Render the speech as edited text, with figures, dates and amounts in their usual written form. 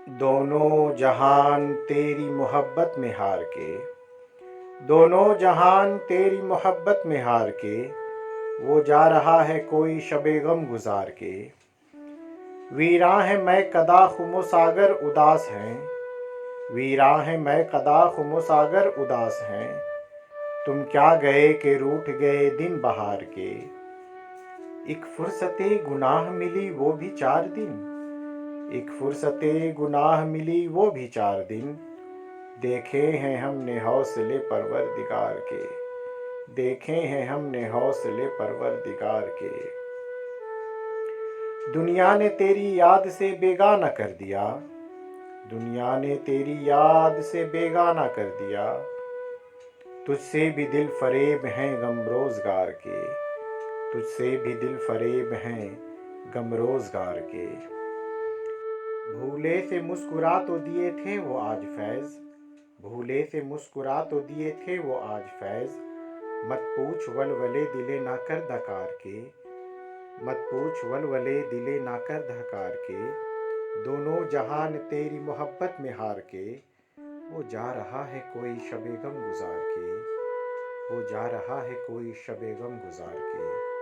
दोनों जहान तेरी मोहब्बत में हार के, दोनों जहान तेरी मोहब्बत में हार के, वो जा रहा है कोई शबे गम गुजार के। वीरां है मैं कदा खुमो सागर उदास हैं, वीरां है मैं कदा खुमो सागर उदास हैं। तुम क्या गए कि रूठ गए दिन बहार के। एक फुर्सते गुनाह मिली वो भी 4 दिन, एक फुर्सते गुनाह मिली वो भी 4 दिन। देखे हैं हमने हौसले परवरदिगार के, देखे हैं हमने हौसले परवरदिगार के। दुनिया ने तेरी याद से बेगाना कर दिया, दुनिया ने तेरी याद से बेगाना कर दिया। तुझसे भी दिल फरेब हैं गम रोजगार के, तुझसे भी दिल फरेब हैं गम रोजगार के। भूले से मुस्कुरा तो दिए थे वो आज फैज़, भूले से मुस्कुरा तो दिए थे वो आज फैज़। मत पूछ वलवले दिले ना कर धकार के, मत पूछ वलवले दिले ना कर धकार के। दोनों जहान तेरी मोहब्बत में हार के, वो जा रहा है कोई शबे गम गुजार के, वो जा रहा है कोई शबे गम गुजार के।